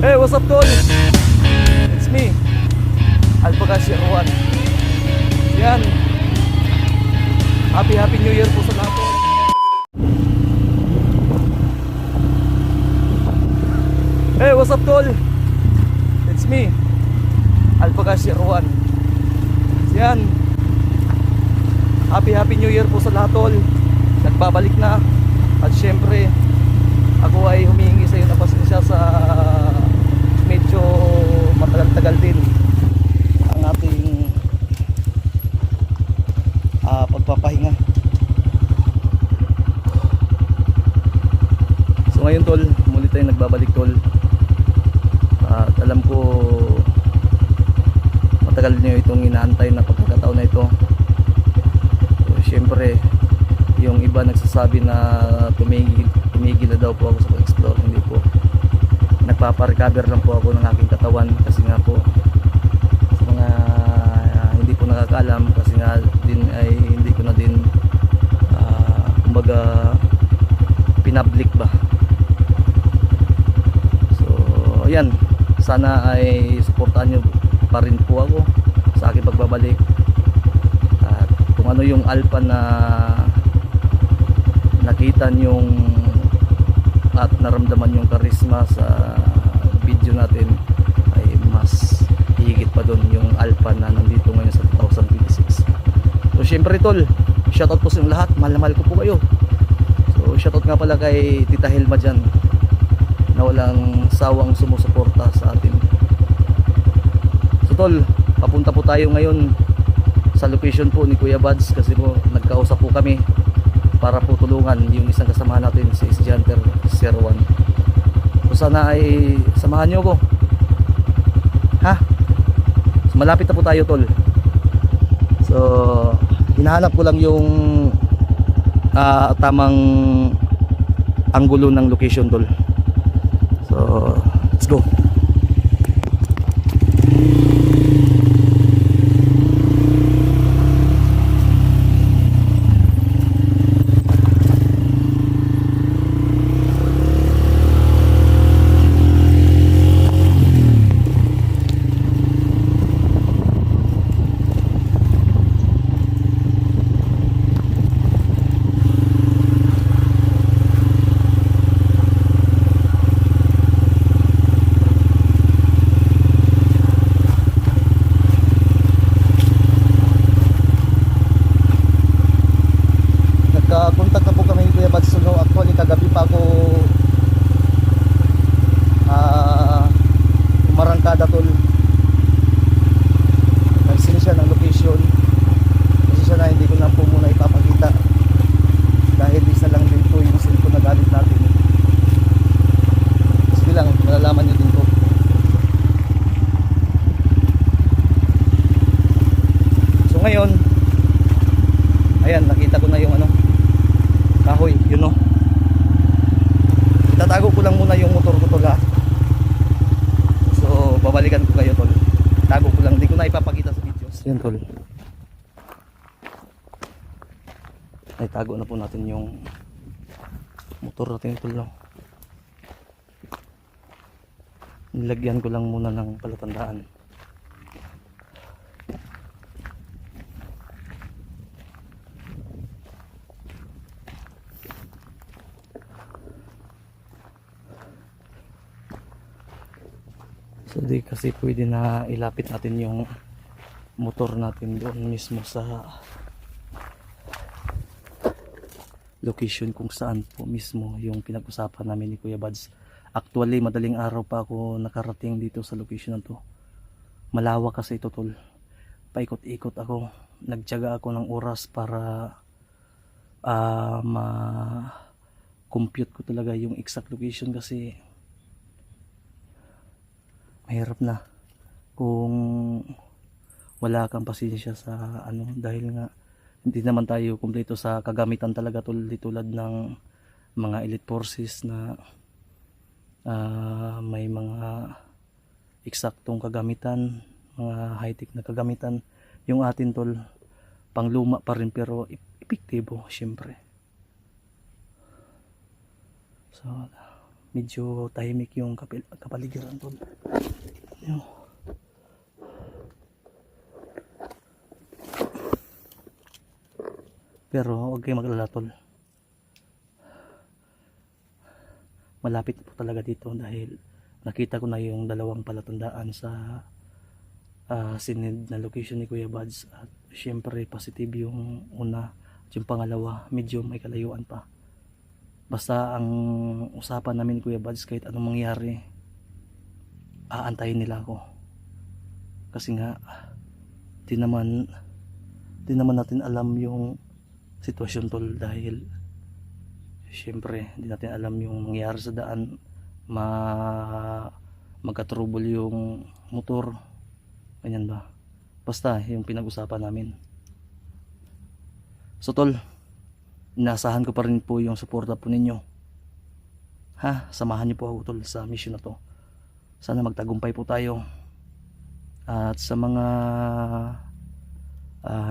Hey, what's up, tol? It's me, Alpha Cashier 1. Yan. Happy New Year po sa lahat, tol. Hey, what's up, tol? It's me, Alpha Cashier 1. Yan. Happy New Year po sa lahat, tol. Nagbabalik na. At syempre, ako ay humihingi sa iyo ng pasensya sa medyo matagal-tagal din ang ating pagpapahinga. So ngayon, tol, muli tayong nagbabalik, tol. At alam ko matagal niyo itong inaantay na pagkakataon na ito. So syempre, yung iba nagsasabi na tumigil na daw po ako sa pag-explore. Hindi po, nagpapa-recover lang po ako ng aking katawan kasi nga po sa mga hindi po nakakaalam, kasi nga din ay hindi ko na din kumbaga pinablik ba. So ayan, sana ay suportahan nyo pa rin po ako sa aking pagbabalik. At kung ano yung alpha na nakita nyong at naramdaman yung karisma sa video natin, ay mas higit pa doon yung alpha na nandito ngayon sa 2026. So syempre, tol, shoutout po sa inyong lahat. Mahal na mahal ko po kayo. So shoutout nga pala kay Tita Helma dyan, na walang sawang sumusuporta sa atin. So tol, papunta po tayo ngayon sa location po ni Kuya Bads, kasi po nagkausap po kami para po tulungan yung isang kasamahan natin, si Hunter 01. So sana ay samahan nyo ako, ha? So malapit na po tayo, tol. So hinahanap ko lang yung tamang anggulo ng location, tol. So let's go. Nagka-contact na po kami ni Kuya Bads. No, actually kagabi pa ako umarangkada, tol. Nagsin siya ng location. Kasi siya na hindi ko lang po muna ipapakita dahil isa lang din po yung cellphone na gamit natin. Sige lang, malalaman nyo din po. So ngayon, ayan, nakita ko na yung kahoy, yun o. Itatago ko lang muna yung motor ko, tol, ha. So babalikan ko kayo, tol. Tago ko lang, hindi ko na ipapakita sa videos. Yun, tol. Ay, tago na po natin yung motor natin, tol, no? Nilagyan ko lang muna ng palatandaan. So di kasi pwede na ilapit natin yung motor natin doon mismo sa location kung saan po mismo yung pinag-usapan namin ni Kuya Bads. Actually, madaling araw pa ako nakarating dito sa location na to. Malawak kasi ito, tol. Paikot-ikot ako. Nagtiyaga ako ng oras para ma-compute ko talaga yung exact location, kasi mahirap na kung wala kang pasensya sa dahil nga hindi naman tayo kumpleto sa kagamitan talaga, tulad ng mga elite forces na may mga eksaktong kagamitan, mga high-tech na kagamitan. Yung atin, tol, pang luma pa rin pero epektibo syempre. So medyo tahimik yung kapaligiran tol. Yun. Pero huwag kayong mag-alala tol, malapit po talaga dito dahil nakita ko na yung dalawang palatandaan sa sinid na location ni Kuya Buds, at syempre positive yung una at yung pangalawa medyo may kalayuan pa. Basta ang usapan namin ni Kuya Buds, kahit anong mangyari aantayin nila ako, kasi nga di naman natin alam yung sitwasyon tol, dahil syempre di natin alam yung mangyari sa daan, magka-trouble yung motor, ganyan ba. Basta yung pinag-usapan namin. So tol, inaasahan ko pa rin po yung suporta po ninyo, ha. Samahan niyo po ako tol sa mission na to. Sana magtagumpay po tayo. At sa mga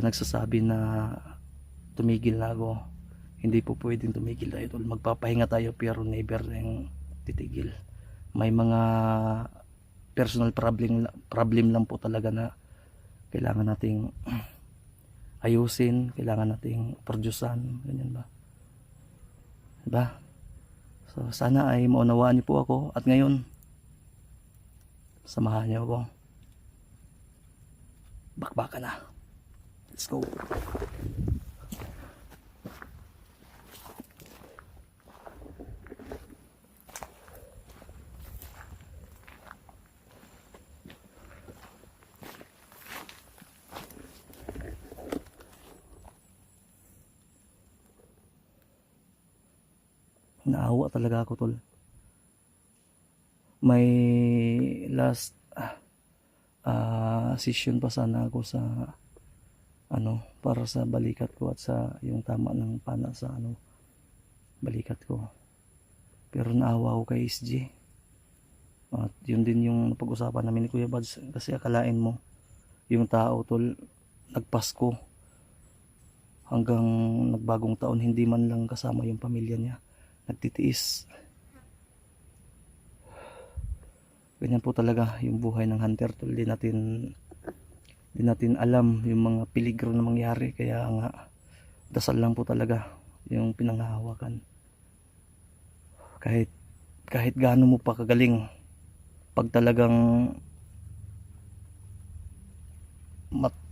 nagsasabi na tumigil na ako, hindi po pwedeng tumigil tayo tol. Magpapahinga tayo pero never yung titigil. May mga personal problem lang po talaga na kailangan nating ayusin, kailangan nating producean, ganyan ba, diba? So sana ay maunawaan niyo po ako, at ngayon samahan niyo ako. Bakbakan na, let's go. Naawa talaga ako tol. May last session pa sana ako sa para sa balikat ko at sa yung tama ng pana sa balikat ko. Pero naawa ako kay SG. At yun din yung napag-usapan namin ni Kuya Buds, kasi akalain mo yung tao tol, nagpasko hanggang nagbagong taon hindi man lang kasama yung pamilya niya, nagtitiis. Ganyan po talaga yung buhay ng hunter tol. Di natin alam yung mga peligro na mangyari, kaya nga dasal lang po talaga yung pinanghahawakan. Kahit gaano mo pa kagaling, pag talagang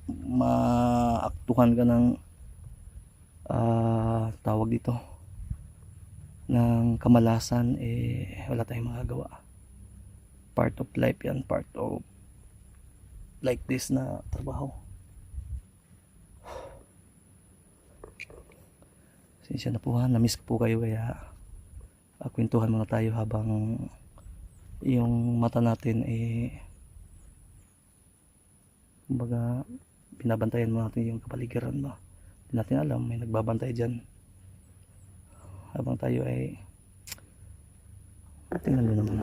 maaktuhan ka ng tawag dito ng kamalasan, wala tayong magagawa. Part of life yan, part of like this na trabaho. Sinsya na po ha, na-miss ko po kayo, kaya kwentuhan muna tayo habang yung mata natin kumbaga binabantayan mo natin yung kapaligiran mo. Hindi natin alam, may nagbabantay dyan habang tayo tingnan nyo naman,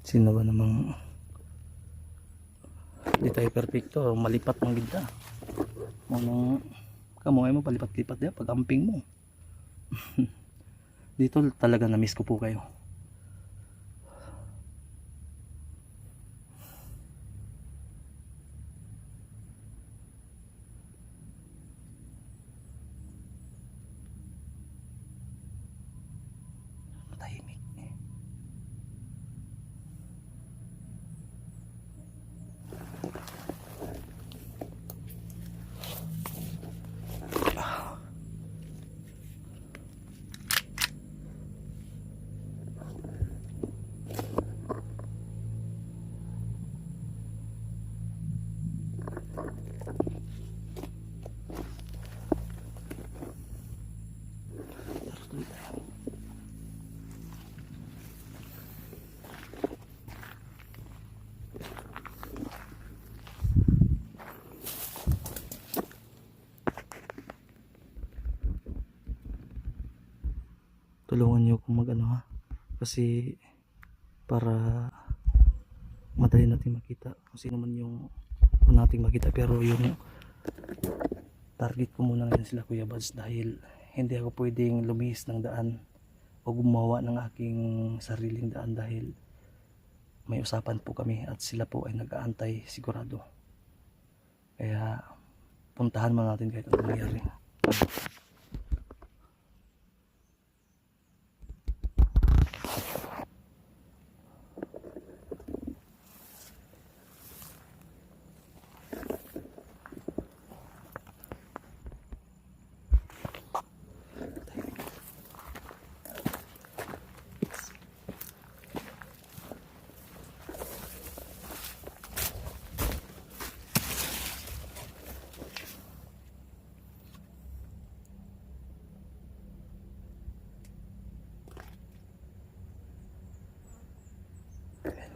sino ba namang di tayo perfecto, malipat ng ganda mo kamoy mo, palipat-lipat din pag amping mo. Dito talaga na-miss ko po kayo. Tahimik. Tulungan niyo kung ha, kasi para madali natin makita kung sino man yung nating makita. Pero yung target ko muna ngayon sila Kuya Buds, dahil hindi ako pwedeng lumihis ng daan o gumawa ng aking sariling daan dahil may usapan po kami at sila po ay nag-aantay sigurado. Kaya puntahan man natin kahit anong nangyari.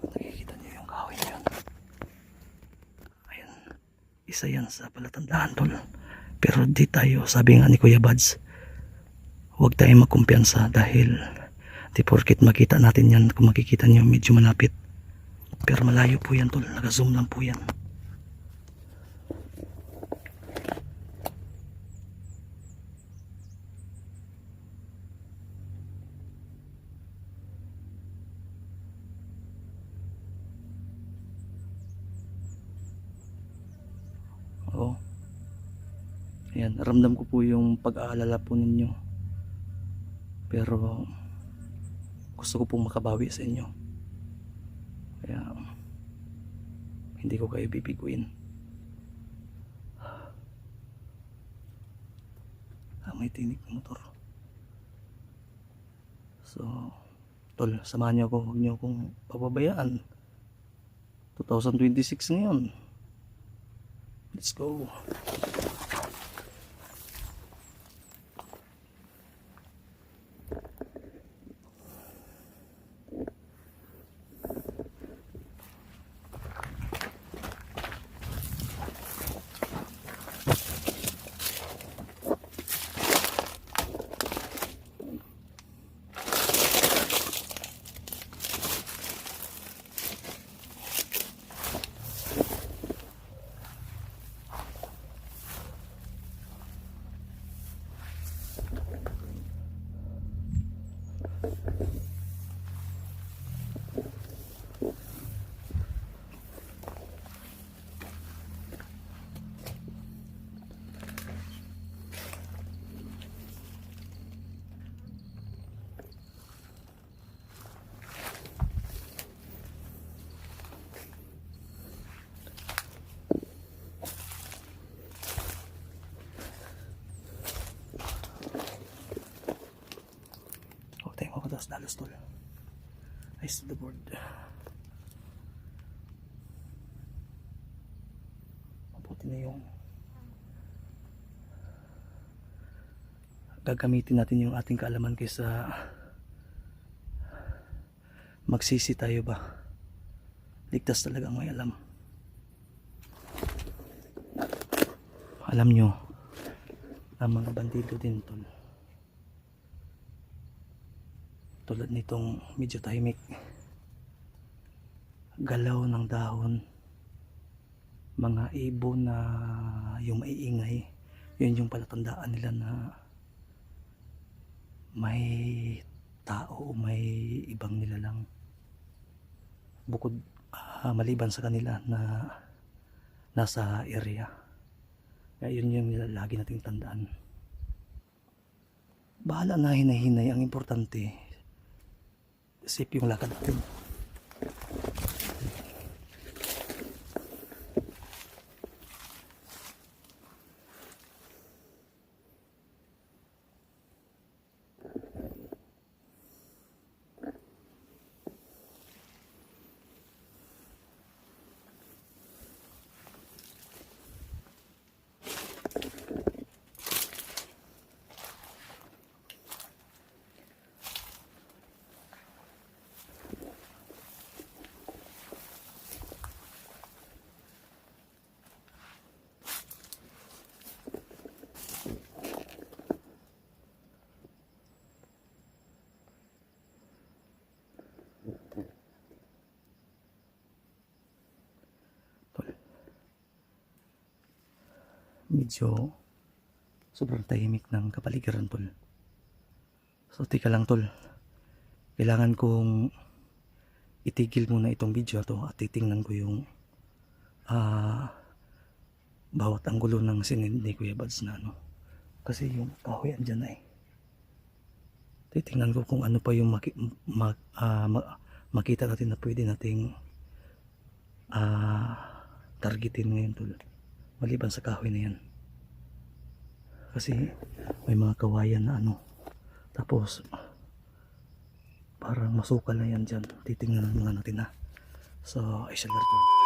Nakikita niyo yung kahoy na yun. Ayun. Isa yan sa palatandaan tol. Pero di tayo, sabi nga ni Kuya Buds, huwag tayong magkumpiyansa dahil di porket makita natin yan, kung makikita niyo medyo malapit. Pero malayo po yan tol, naka-zoom lang po yan. Oo. Ayan, ramdam ko po yung pag-aalala po ninyo. Pero gusto ko pong makabawi sa inyo. Kaya hindi ko kayo bibiguin. May tinik ng motor. So, tol, samahan niyo ako. Huwag niyo akong pababayaan. 2026 ngayon. Let's go. Tapos dalos tol. Eyes to the board. Mabuti na yung gagamitin natin yung ating kaalaman kaysa magsisi tayo ba. Ligtas talagang may alam. Alam nyo, ang mga bandido din tol. Tulad nitong medyo tahimik, galaw ng dahon, mga ibon na yung maiingay, yun yung palatandaan nila na may tao, may ibang nilalang bukod maliban sa kanila na nasa area. Kaya yun yung lagi nating tandaan. Bahala na hinay-hinay, ang importante safe yung lakad natin. Medyo sobrang tahimik ng kapaligiran tol. So tika lang tol, kailangan kong itigil muna itong video to at titingnan ko yung bawat anggulo ng sinend ni Kuya Bads na ano. Kasi yung kahoy andyan na eh. Titingnan ko kung ano pa yung makita natin na pwede nating targetin ngayon tol. Maliban sa kahoy na yan. Kasi may mga kawayan na ano. Tapos parang masukal na yan dyan. Titingnan muna natin ha. So I shall return.